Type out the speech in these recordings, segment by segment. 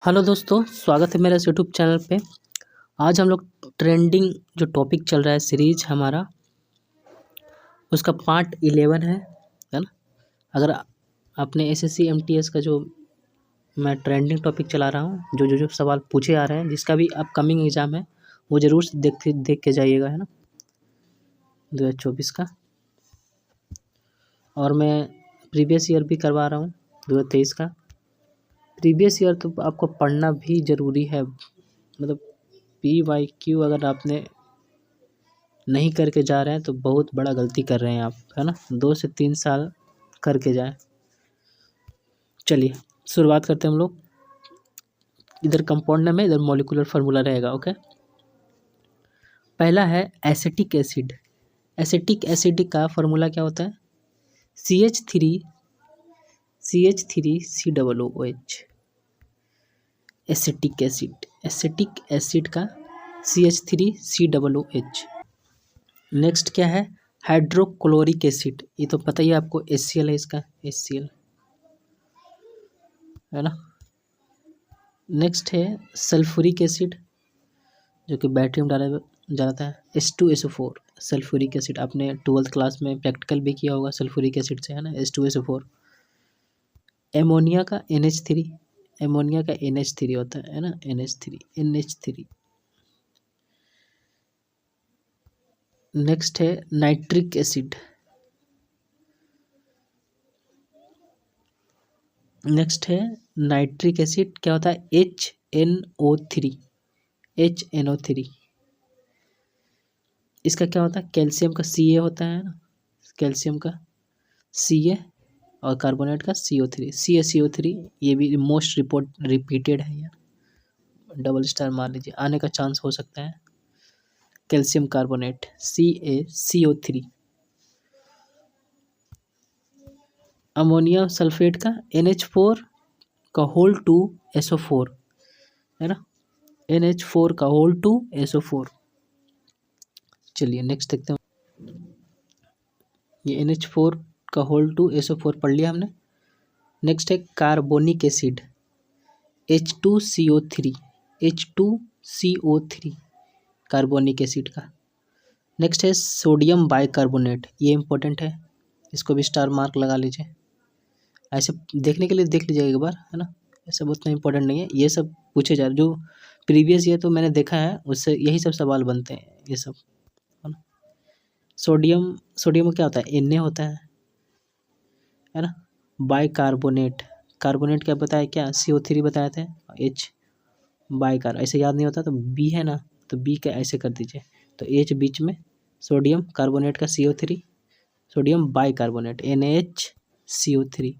Hello दोस्तों, स्वागत है मेरे इस यूट्यूब चैनल पे। आज हम लोग ट्रेंडिंग जो टॉपिक चल रहा है सीरीज हमारा, उसका पार्ट 11 है ना। अगर आपने एसएससी एमटीएस का जो मैं ट्रेंडिंग टॉपिक चला रहा हूँ, जो सवाल पूछे आ रहे हैं, जिसका भी अपकमिंग एग्ज़ाम है, वो ज़रूर देख के जाइएगा, है ना, 2024 का। और मैं प्रीवियस ईयर भी करवा रहा हूँ, 2023 का। प्रीवियस ईयर तो आपको पढ़ना भी ज़रूरी है, मतलब PYQ अगर आपने नहीं करके जा रहे हैं तो बहुत बड़ा गलती कर रहे हैं आप, है ना। 2 से 3 साल करके जाएं। चलिए शुरुआत करते हैं हम लोग। इधर कंपाउंड नेम है, इधर मॉलिक्यूलर फार्मूला रहेगा। ओके, पहला है एसिटिक एसिड। एसिटिक एसिड का फार्मूला क्या होता है? CH3COOH। Acetic acid, acetic acid का CH3COOH। नेक्स्ट क्या है? Hydrochloric acid. ये तो पता ही है आपको, HCl है इसका, HCl, है ना। नेक्स्ट है सल्फ्यूरिक एसिड, जो कि बैटरी में डाला जाता है, H2SO4। सल्फ्यूरिक एसिड आपने 12th क्लास में प्रैक्टिकल भी किया होगा सल्फ्यूरिक एसिड से, है ना, H2SO4। एमोनिया का NH3, एमोनिया का NH3 होता है ना, NH3। नेक्स्ट है नाइट्रिक एसिड। नेक्स्ट है नाइट्रिक एसिड, क्या होता है? HNO3। इसका क्या होता है? कैल्शियम का Ca होता है ना, कैल्शियम का Ca और कार्बोनेट का CO3, CaCO3। ये भी मोस्ट रिपीटेड है यार, डबल स्टार मार लीजिए, आने का चांस हो सकता है। Calcium carbonate CaCO3। Ammonia sulphate का NH4 का होल 2 SO4, है ना, NH4 का होल 2 SO4। चलिए नेक्स्ट देखते हैं। ये NH4 का होल 2 SO4 पढ़ लिया हमने। नेक्स्ट है carbonic acid, H2CO3 carbonic acid का। नेक्स्ट है सोडियम बाइकार्बोनेट, ये इंपॉर्टेंट है, इसको भी स्टार मार्क लगा लीजिए। ऐसे देखने के लिए देख लीजिए एक बार, है ना, ऐसा उतना इंपॉर्टेंट नहीं है। ये सब पूछे जा रहे जो प्रीवियस ईयर तो मैंने देखा है, उससे यही सब सवाल बनते हैं ये सब, है ना। सोडियम क्या होता है? Na होता है ना। बाइकार्बोनेट, कार्बोनेट क्या बताया, क्या CO3 बताए थे, H बाइकार, ऐसे याद नहीं होता तो B है ना, तो B का ऐसे कर दीजिए, तो H बीच में, सोडियम कार्बोनेट का CO3, सोडियम बाइकार्बोनेट NaHCO3।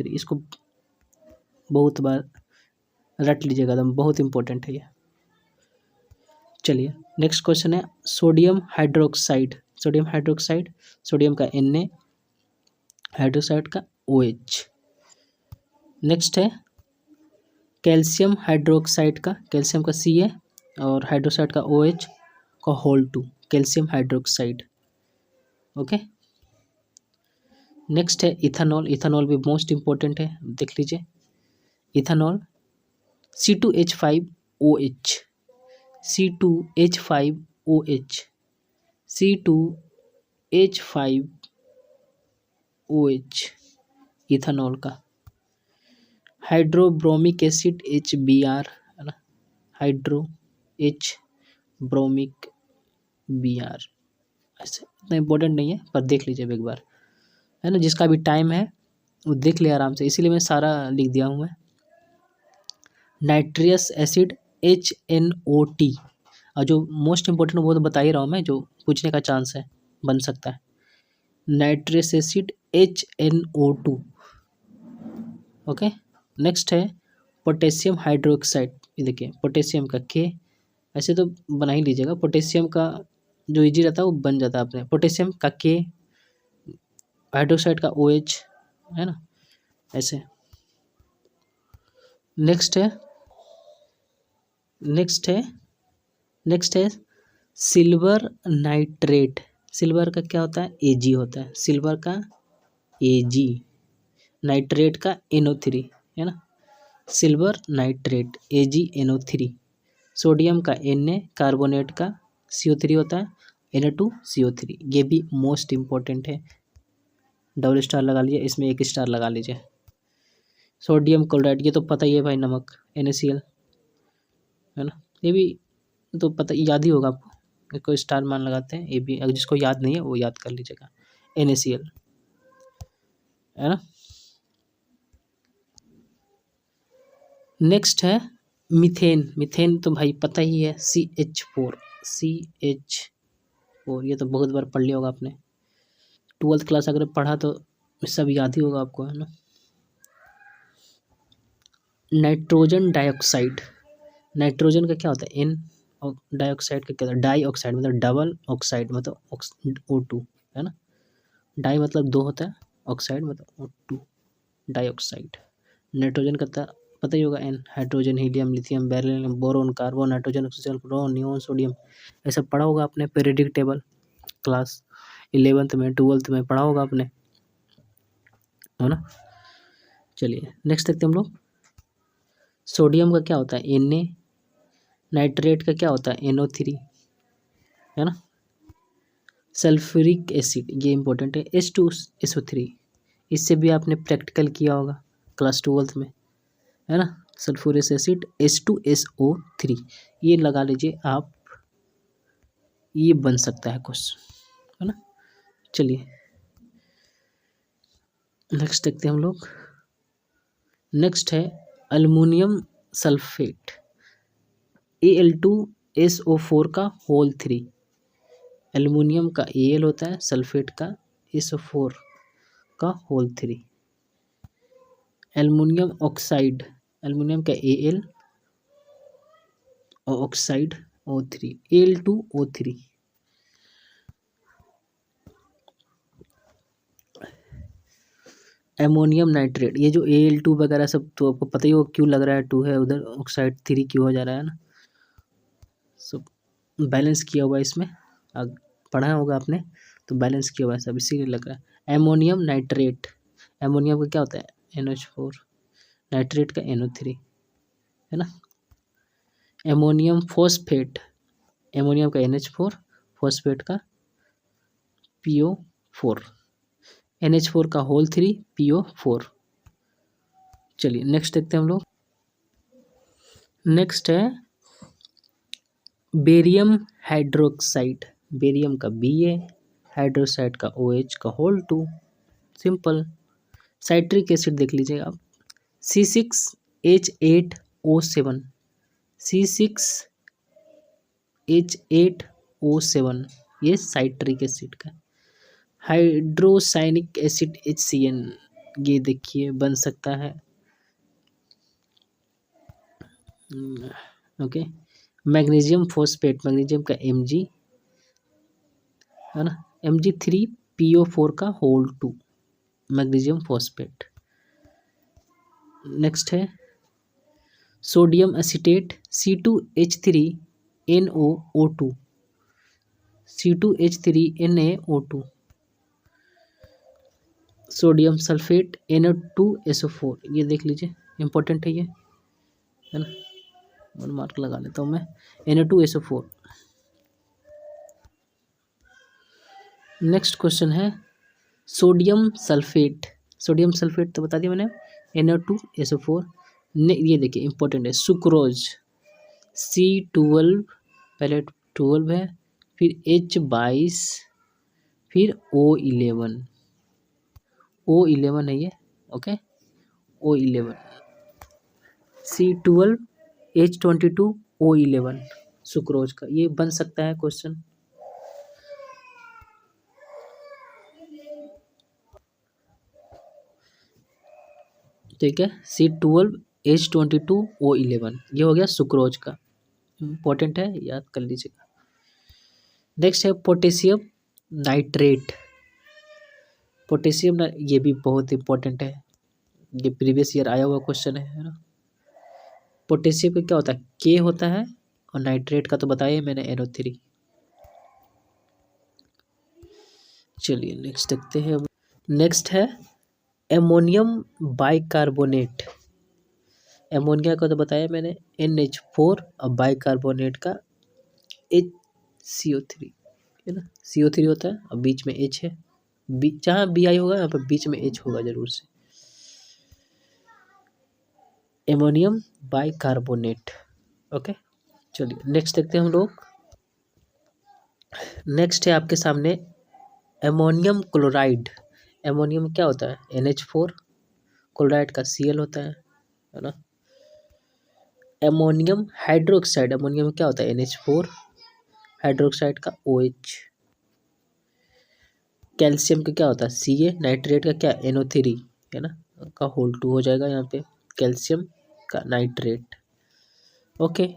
इसको बहुत बार रट लीजिएगा, एकदम बहुत इंपॉर्टेंट है ये। चलिए नेक्स्ट क्वेश्चन है sodium hydroxide. Sodium hydroxide, sodium का Na, हाइड्रोक्साइड का OH। नेक्स्ट है कैल्शियम हाइड्रोक्साइड का, कैल्शियम का Ca और हाइड्रोक्साइड का OH का whole 2, calcium hydroxide. Okay, next है इथानॉल। इथानॉल भी मोस्ट इंपॉर्टेंट है, देख लीजिए। Ethanol C2H5OH, C2H5OH, C2H5OH ethanol का। हाइड्रोब्रोमिक एसिड HBr, है ना, हाइड्रो H ब्रोमिक Br। ऐसे इतना इम्पोर्टेंट नहीं है, पर देख लीजिए एक बार, है ना, जिसका भी टाइम है वो देख लिया आराम से, इसीलिए मैं सारा लिख दिया हूँ मैं। नाइट्रियस एसिड HNO2, और जो मोस्ट इम्पोर्टेंट वो तो बता ही रहा हूँ मैं, जो पूछने का चांस है, बन सकता है। नाइट्रियस एसिड HNO2। ओके, नेक्स्ट है पोटेशियम हाइड्रोक्साइड। ये देखिए पोटेशियम का K, ऐसे तो बना ही लीजिएगा, पोटेशियम का जो इजी रहता है वो बन जाता है अपने, पोटेशियम का K, हाइड्रोक्साइड का OH, है ना, ऐसे। नेक्स्ट है सिल्वर नाइट्रेट। सिल्वर का क्या होता है? Ag होता है, सिल्वर का Ag, नाइट्रेट का NO3, है ना। सिल्वर नाइट्रेट AgNO3, सोडियम का Na, कार्बोनेट का CO3 होता है Na2CO3। ये भी मोस्ट इम्पोर्टेंट है, डबल स्टार लगा लीजिए, इसमें एक स्टार लगा लीजिए। सोडियम क्लोराइड ये तो पता ही है भाई, नमक NaCl है ना, ये भी तो पता याद ही होगा आपको, इसको स्टार मान लगाते हैं। ये भी अगर जिसको याद नहीं है वो याद कर लीजिएगा, NaCl है ना। नेक्स्ट है मीथेन। मीथेन तो भाई पता ही है, CH4। ये तो बहुत बार पढ़ लिया होगा आपने, 12th क्लास अगर पढ़ा तो सब याद ही होगा आपको, है ना। नाइट्रोजन डाइऑक्साइड, नाइट्रोजन का क्या होता है N, और डाइऑक्साइड का क्या होता है डाई ऑक्साइड, मतलब डबल ऑक्साइड मतलब O2 है ना। डाई मतलब दो होता है, ऑक्साइड मतलब O2, डाइऑक्साइड। नाइट्रोजन का पता ही होगा N, hydrogen, helium, lithium, beryllium, boron, carbon, nitrogen, oxygen, fluorine, neon, sodium. ये सब पढ़ा होगा आपने, पीरियोडिक टेबल क्लास 11th में 12th में पढ़ा होगा आपने, है ना। चलिए नेक्स्ट देखते हैं हम लोग। सोडियम का क्या होता है Na, नाइट्रेट का क्या होता है NO3 है ना। सल्फ्यूरिक एसिड ये इंपॉर्टेंट है H2SO3, इससे भी आपने प्रैक्टिकल किया होगा क्लास 12th में, है ना। सल्फ्यूरिक एसिड H2SO3 ये लगा लीजिए आप, ये बन सकता है क्वेश्चन, है ना। चलिए नेक्स्ट देखते हैं हम लोग। नेक्स्ट है अल्युमिनियम सल्फेट Al2SO4 का होल 3। एल्युमिनियम का Al होता है, सल्फेट का SO4 का होल 3। एल्युमिनियम ऑक्साइड, एल्युमिनियम का Al और oxide O3, Al2O3। Ammonium nitrate, ये जो Al2 वगैरह सब तो आपको पता ही होगा क्यों लग रहा है 2 है उधर, ऑक्साइड 3 क्यों हो जा रहा है ना, सब बैलेंस किया हुआ है इसमें, पढ़ा होगा आपने, तो बैलेंस किया हुआ है सब, इसीलिए लग रहा है। एमोनियम नाइट्रेट, एमोनियम का क्या होता है NH4, नाइट्रेट का NO3 है ना। एमोनियम फॉस्फेट, एमोनियम का NH4, फॉस्फेट का PO4, NH4 का होल 3 PO4। चलिए नेक्स्ट देखते हैं हम लोग। नेक्स्ट है बेरियम हाइड्रोक्साइड, बेरियम का Ba, हाइड्रोक्साइड का OH का होल 2, सिंपल। साइट्रिक एसिड देख लीजिएगा आप, C6H8O7, C6H8O7 ये साइट्रिक एसिड का। हाइड्रोसाइनिक एसिड HCN ये देखिए बन सकता है, ओके। मैग्नीशियम फॉस्फेट, मैग्नीशियम का Mg है ना, Mg3PO4 का होल 2, मैग्नीशियम फॉस्फेट। नेक्स्ट है sodium acetate C2H3NOO2, C2H3NaO2। Sodium sulphate Na2SO4 ये देख लीजिए, इंपॉर्टेंट है ये, है ना, 1 मार्क लगा लेता हूँ मैं, Na2SO4। नेक्स्ट क्वेश्चन है सोडियम सल्फेट, सोडियम सल्फेट तो बता दिया मैंने, Na2SO4। ये देखिए इंपॉर्टेंट है सुक्रोज, C12, पहले 12 है, फिर H22, फिर O11 है ये, ओके, O11, C12H22O11 सुक्रोज का, ये बन सकता है क्वेश्चन। ठीक है, C12H22O11 ये हो गया सुक्रोज का, इम्पोर्टेंट है, याद कर लीजिएगा। नेक्स्ट है पोटेशियम नाइट्रेट, पोटेशियम ये भी बहुत इंपॉर्टेंट है, ये प्रीवियस ईयर आया हुआ क्वेश्चन है ना। पोटेशियम का क्या होता है K होता है, और नाइट्रेट का तो बताया मैंने NO3। चलिए नेक्स्ट देखते हैं। नेक्स्ट है एमोनियम बाइकार्बोनेट, एमोनिया का तो बताया मैंने, NH4 और बाइकार्बोनेट का HCO3 है ना, CO3 होता है और बीच में H है, जहाँ Bi होगा यहाँ पर बीच में H होगा जरूर से, एमोनियम बाइकार्बोनेट। ओके, चलिए नेक्स्ट देखते हैं हम लोग। नेक्स्ट है आपके सामने एमोनियम क्लोराइड। एमोनियम क्या होता है? NH4, क्लोराइड का Cl होता है ना। एमोनियम हाइड्रोक्साइड, एमोनियम क्या होता है? NH4, हाइड्रोक्साइड का OH। कैल्शियम का क्या होता है? Ca, नाइट्रेट का क्या? NO3 है ना, का होल 2 हो जाएगा यहाँ पे, कैल्शियम का नाइट्रेट। ओके,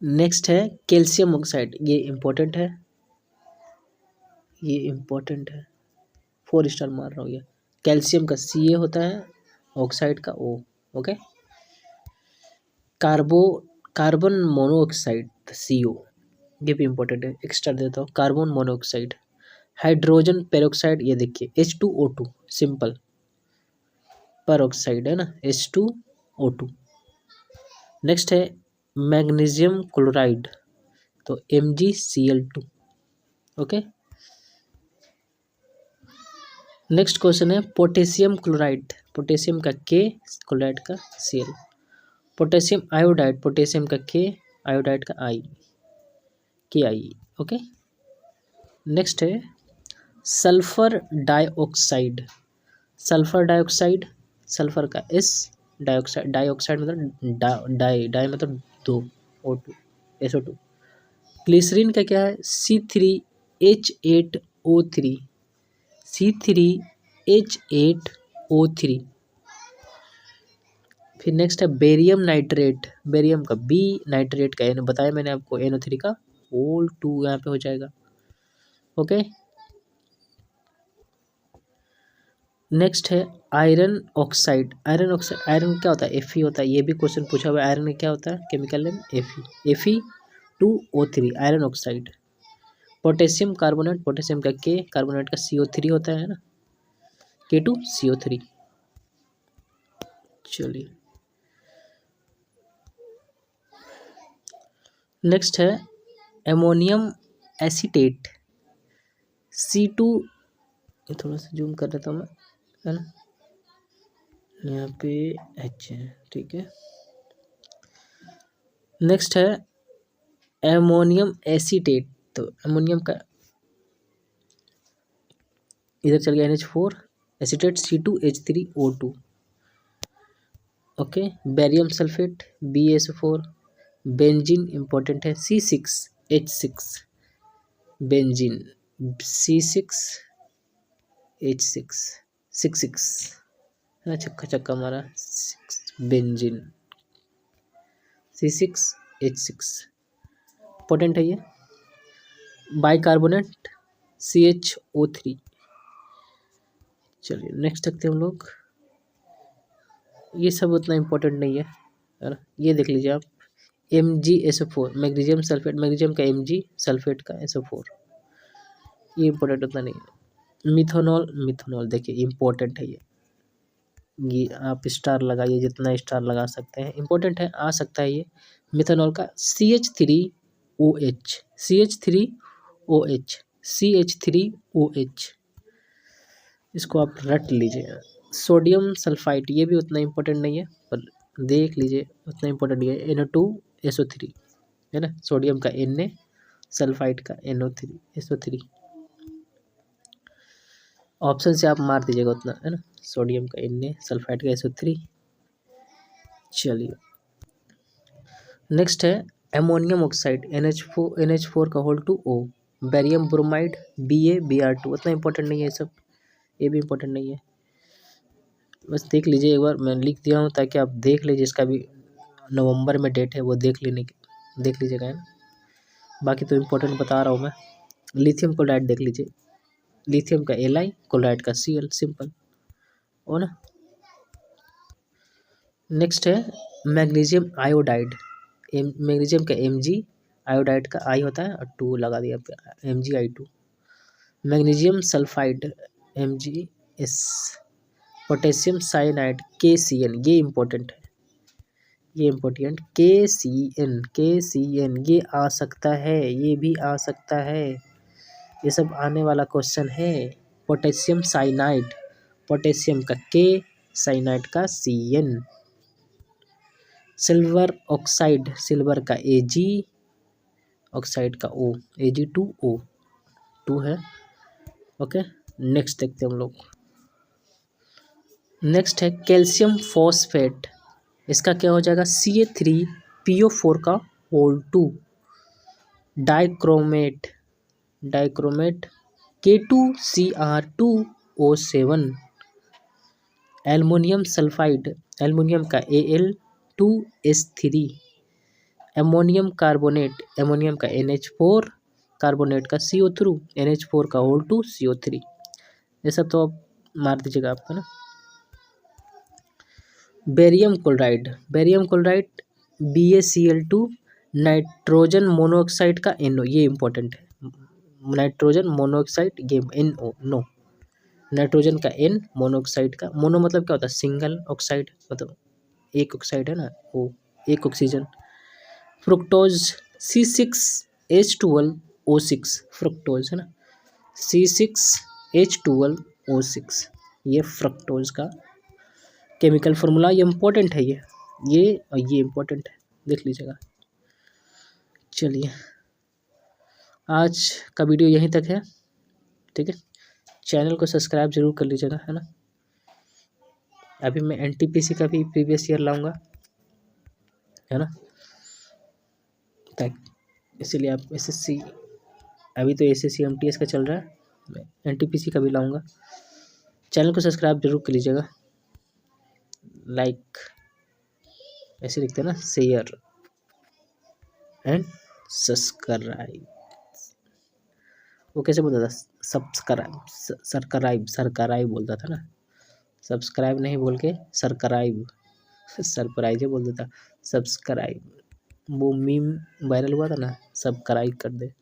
नेक्स्ट है कैल्शियम ऑक्साइड। ये इम्पोर्टेंट है, ये इम्पोर्टेंट है, 4 स्टार मार रहा हूँ ये। कैल्शियम का Ca होता है, ऑक्साइड का O। Okay, carbon monoxide CO, ये भी इम्पोर्टेंट है, एक्स्ट्रा देता हूँ। कार्बन मोनोऑक्साइड, हाइड्रोजन पेरोक्साइड, ये देखिए H2O2 सिंपल, पेरोक्साइड है ना, H2O2। नेक्स्ट है मैग्नीशियम क्लोराइड, तो MgCl2। ओके, नेक्स्ट क्वेश्चन है पोटेशियम क्लोराइड। पोटेशियम का K, क्लोराइड का Cl। पोटेशियम आयोडाइड, पोटेशियम का K, आयोडाइड का I, KI। ओके, नेक्स्ट है sulphur dioxide. Sulphur dioxide, sulphur का S, डाइऑक्साइड, डाइऑक्साइड मतलब डाई मतलब 2, O2, SO2। ग्लिसरीन का क्या है? C3H8O3, C3H8O3। फिर नेक्स्ट है बेरियम नाइट्रेट। बेरियम का B, नाइट्रेट का N, बताया मैंने आपको, NO3 का होल 2 यहाँ पे हो जाएगा। ओके, नेक्स्ट है iron oxide. Iron oxide, iron क्या होता है? Fe होता है, ये भी क्वेश्चन पूछा हुआ है। आयरन क्या होता है? Chemical name Fe2O3, iron oxide. Potassium carbonate, potassium का K, कार्बोनेट का CO3 होता है ना, K2CO3। चलिए नेक्स्ट है एमोनियम एसीटेट, C2, ये थोड़ा सा जूम कर देता हूँ मैं, है ना, यहाँ पे H है, ठीक है। नेक्स्ट है एमोनियम एसीटेट, तो एमोनियम का इधर चल गया NH4, acetate C2H3O2। Okay, barium sulphate BaSO4। Benzene important है, C6H6, बेंजीन C6H6, 6 है ना, छक्का मारा, बेंजीन C6H6 इंपॉर्टेंट है ये। Bicarbonate CHO3। चलिए नेक्स्ट देखते हैं हम लोग। ये सब उतना इम्पोर्टेंट नहीं है ना, ये देख लीजिए आप, MgSO4, मैग्नीशियम सल्फेट, मैग्नीशियम का Mg, सल्फेट का SO4, ये इम्पोर्टेंट उतना नहीं है। मिथोनॉल, मिथोनॉल देखिए इम्पोर्टेंट है ये आप स्टार लगाइए, जितना स्टार लगा सकते हैं, इम्पोर्टेंट है, आ सकता है ये। मिथेनॉल का CH3OH, CH3OH, CH3OH, इसको आप रट लीजिए। सोडियम सल्फाइड, ये भी उतना इम्पोर्टेंट नहीं है, पर देख लीजिए, उतना इम्पोर्टेंट नहीं है। NO2SO3 है ना, सोडियम का Na, सल्फाइड का NO3SO3। ऑप्शन से आप मार दीजिएगा उतना, है ना, सोडियम का Na, सल्फाइड का SO3। चलिए नेक्स्ट है एमोनियम ऑक्साइड, NH4 का whole 2O। Barium bromide BaBr2, उतना इंपॉर्टेंट नहीं है ये सब, ये भी इम्पोर्टेंट नहीं है, बस देख लीजिए एक बार, मैं लिख दिया हूँ ताकि आप देख लीजिए, इसका भी नवंबर में डेट है, वो देख लीजिएगा, है ना। बाकी तो इम्पोर्टेंट बता रहा हूँ मैं। लिथियम क्लोराइड देख लीजिए, लिथियम का Li, क्लोराइड का Cl, सिंपल हो ना। नेक्स्ट है मैग्नीशियम आयोडाइड। मैग्नीशियम का Mg, आयोडाइड का I होता है और 2 लगा दिया MgI2। Magnesium sulphide MgS, potassium cyanide KCN, ये इम्पोर्टेंट है, ये इम्पोर्टेंट KCN ये आ सकता है, ये भी आ सकता है, ये सब आने वाला क्वेश्चन है। पोटेशियम साइनाइड, पोटेशियम का K, साइनाइड का CN। सिल्वर ऑक्साइड, सिल्वर का Ag, ऑक्साइड का O, Ag2O, 2 है। ओके, नेक्स्ट देखते हैं हम लोग। नेक्स्ट है कैल्शियम फॉस्फेट, इसका क्या हो जाएगा Ca3PO4 का whole 2। Dichromate, dichromate K2Cr2O7। Aluminium sulphide, aluminium का Al2S3। एमोनियम कार्बोनेट, एमोनियम का NH4, कार्बोनेट का CO3, NH4 का होल 2 CO3। ये सब तो आप मार दीजिएगा आपका ना। Barium chloride, barium chloride BaCl2, nitrogen monoxide का NO, ये इंपॉर्टेंट है। नाइट्रोजन मोनोऑक्साइड ये NO, नो, नाइट्रोजन का N, मोनोऑक्साइड का, मोनो मतलब क्या होता है सिंगल ऑक्साइड, मतलब एक ऑक्साइड है ना, वो एक ऑक्सीजन। फ्रुक्टोज C6H12O6, फ्रुक्टोज है ना, C6H12O6, ये फ्रक्टोज का केमिकल फार्मूला, ये इम्पोर्टेंट है, ये और ये इम्पोर्टेंट है, देख लीजिएगा। चलिए आज का वीडियो यहीं तक है, ठीक है। चैनल को सब्सक्राइब जरूर कर लीजिएगा, है ना। अभी मैं NTPC का भी प्रीवियस ईयर लाऊंगा, है ना, इसीलिए आप SSC, अभी तो SSC MTS का चल रहा है, मैं NTPC का भी लाऊंगा। चैनल को सब्सक्राइब जरूर कर लीजिएगा, लाइक ऐसे लिखते हैं ना, शेयर एंड सब्सक्राइब, वो कैसे बोलता था, सब्सक्राइब, सरकराइब बोलता था ना, सब्सक्राइब नहीं बोल के सरकराइब, सरप्राइज बोल देता, सब्सक्राइब, वो मीम वायरल हुआ था ना, सब्सक्राइब कर दे।